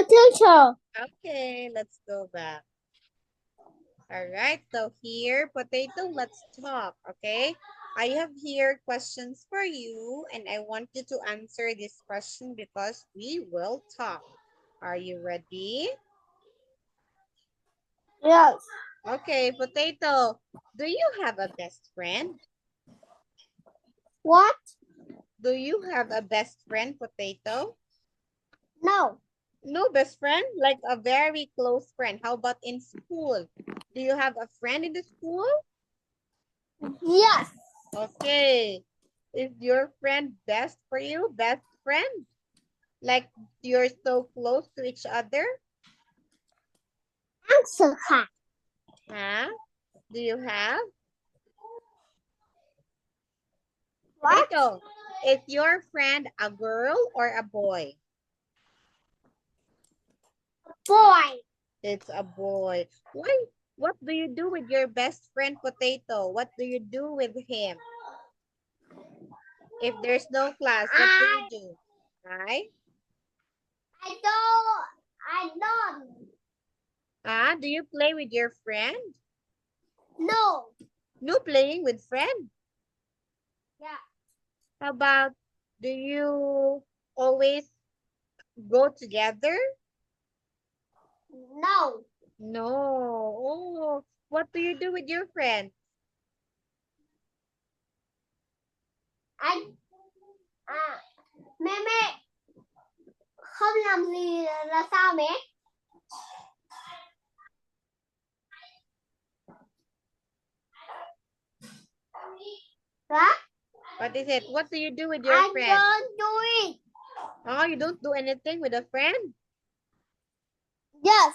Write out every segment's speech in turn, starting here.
teacher. Okay, let's go back. All right, so here, potato, let's talk, okay? I have here questions for you, and I want you to answer this question because we will talk. Are you ready? Yes. Okay, potato, do you have a best friend? What? Do you have a best friend, potato? No. No best friend, like a very close friend. How about in school? Do you have a friend in the school? Yes. Okay. Is your friend best for you? Best friend? Like you're so close to each other? Answer her. Huh? Do you have? What? Potato, is your friend a girl or a boy? Boy. It's a boy. Why? What do you do with your best friend, Potato? What do you do with him? If there's no class, what do you do? Right? I don't. Do you play with your friend? No. No playing with friend. Yeah. How about, do you always go together? No. No. Oh, what do you do with your friend? I mẹ mẹ không làm gì là sao mẹ? Hả? What is it? What do you do with your I friend? don't do it. Oh, you don't do anything with a friend? Yes.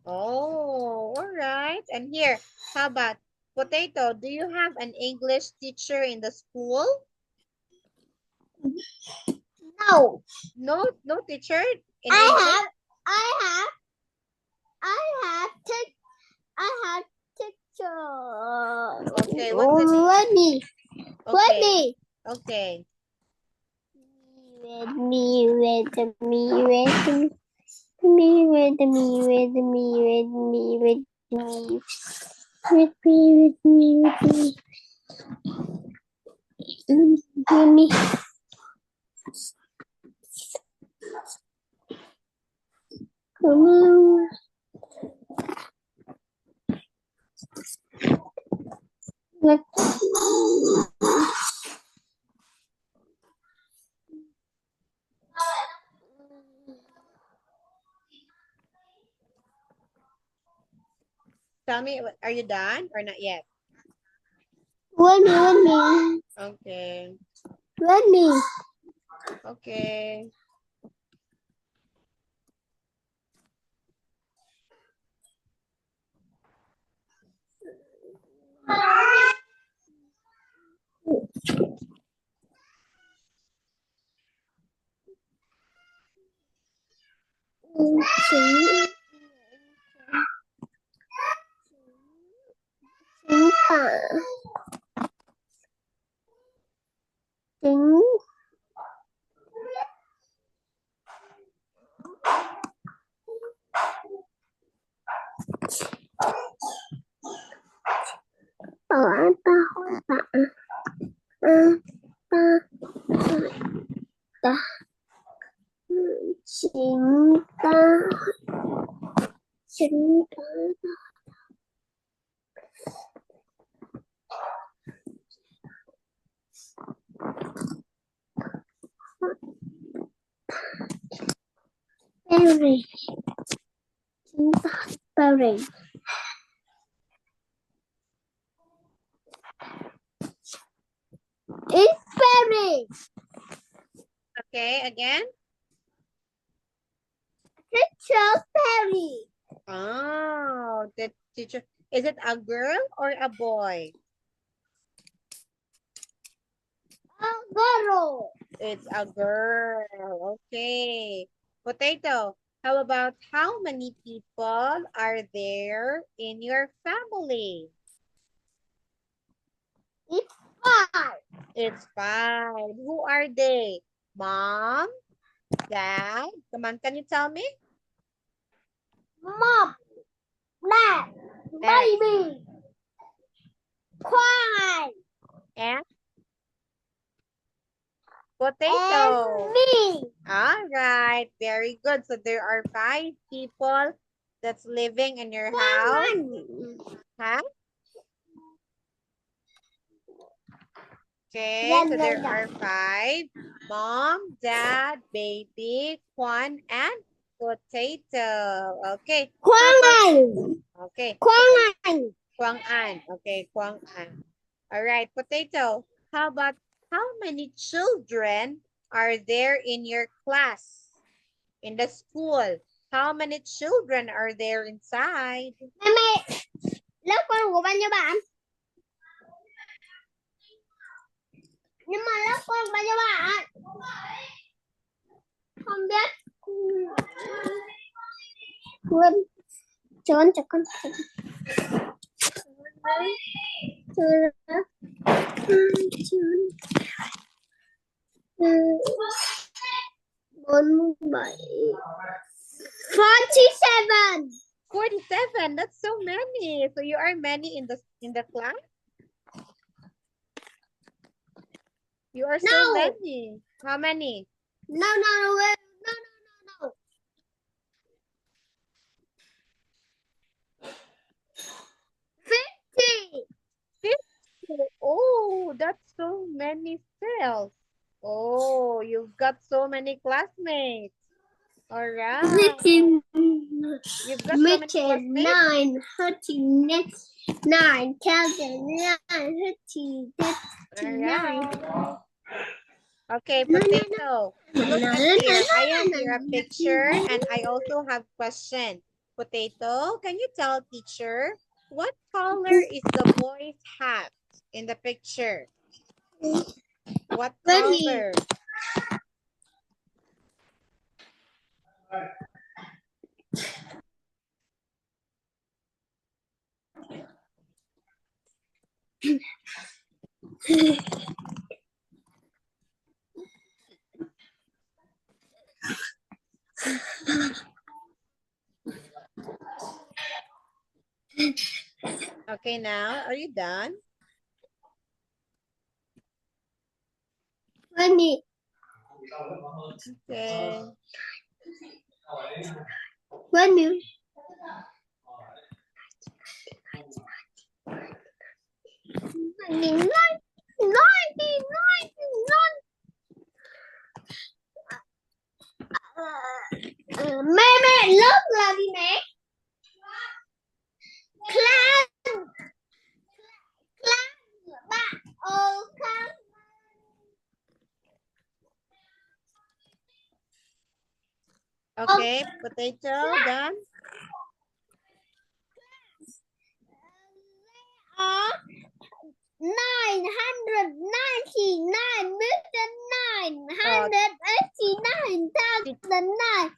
Oh, all right. And here, how about Potato? Do you have an English teacher in the school? No. No, no teacher in I English? have. I have. I have. I have teacher. Okay, what's the name? Ready. Okay, Ready. okay. With me, with me, with me. Me, with me, with me, with me, with me. With me, with me, with me. With me. Come on. Let's Tell me, are you done or not yet? Let me. Okay, Let me. okay. Tính ở ta hỏi bạn ta ta chính ta chính ta berry chính ta berry it's berry Okay, again? teacher berry Oh, the teacher. Is it a girl or a boy? girl It's a girl. Okay. Potato, how about how many people are there in your family? it's five It's five. Who are they? Mom, dad. Come on, can you tell me? Mom, Dad, baby, khoai, And and potato. me. All right, very good. So there are 5 people that's living in your house. Huh? Okay, so there are 5. Mom, Dad, baby, Kwan, and potato. Okay. How about, okay. Kwang An. Okay, Kwang An. All right, potato. How about how many children are there in your class? In the school? How many children are there inside? Mẹ, lớp con của bao nhiêu bạn? Nhưng mà lớp con bao nhiêu bạn? Không biết. Quên. Trốn cho con. Bốn bảy 47. 47. That's so many. So you are many in the class? You are so many. How many? No. 50. 50. Oh, that's so many cells. Oh, you've got so many classmates. All right. You've got so many classmates. 9, 39, 9, 9, 39. Okay, potato. Look at here. I have here a picture and I also have question. Potato, can you tell teacher what color is the boy's hat in the picture? What color? Okay, now, are you done? Funny. Okay. Funny. Mẹ lớp là gì mẹ? Class. Bạn class. Okay, potato, done? 999 million 989,009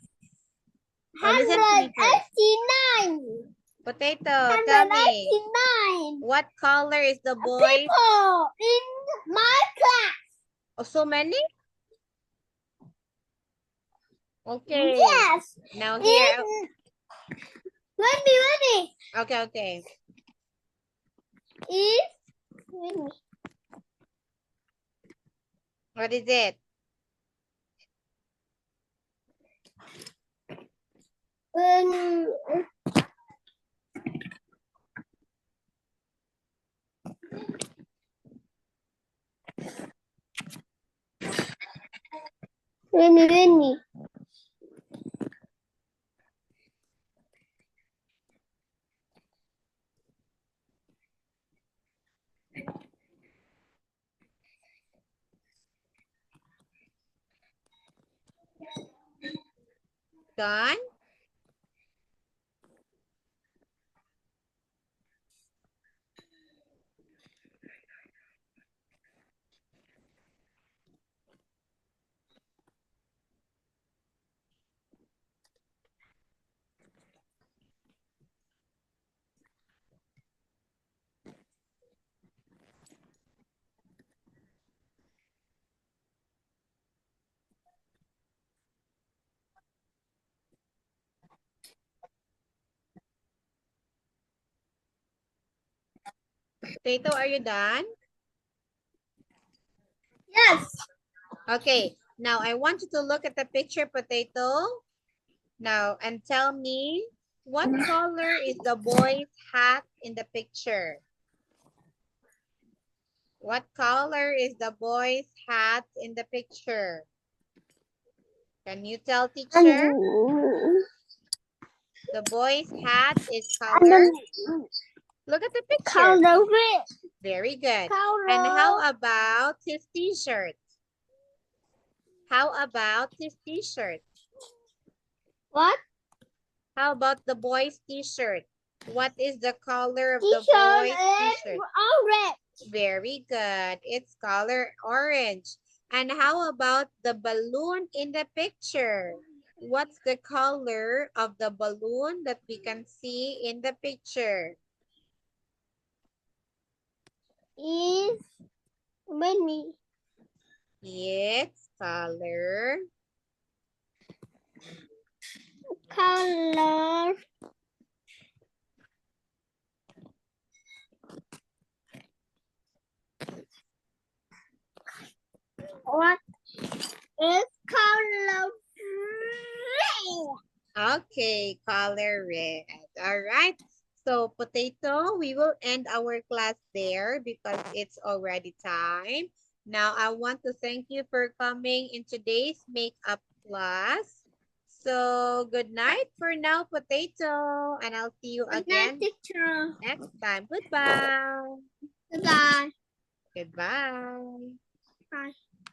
Listen to me first. 189. Potato, tell me. 189. What color is the boy? People in my class. Oh, so many? Okay. Yes. Now here. Ready. Okay. What is it? Rainy. Done? Potato, are you done? Yes. Okay, now I want you to look at the picture, Potato. Now, and tell me, what color is the boy's hat in the picture? What color is the boy's hat in the picture? Can you tell, teacher? The boy's hat is color. Look at the picture. Color red. Very good. Color. And how about his t-shirt? How about his t-shirt? What? How about the boy's t-shirt? What is the color of the T-shirt boy's is t-shirt? orange. Very good. It's color orange. And how about the balloon in the picture? What's the color of the balloon that we can see in the picture? Is many. It's color. Color. What is color red? Okay, color red. All right. So, Potato, we will end our class there because it's already time. Now, I want to thank you for coming in today's makeup class. So, good night for now, Potato. And I'll see you Good night, again teacher. next time. Goodbye. Goodbye. Goodbye. Bye.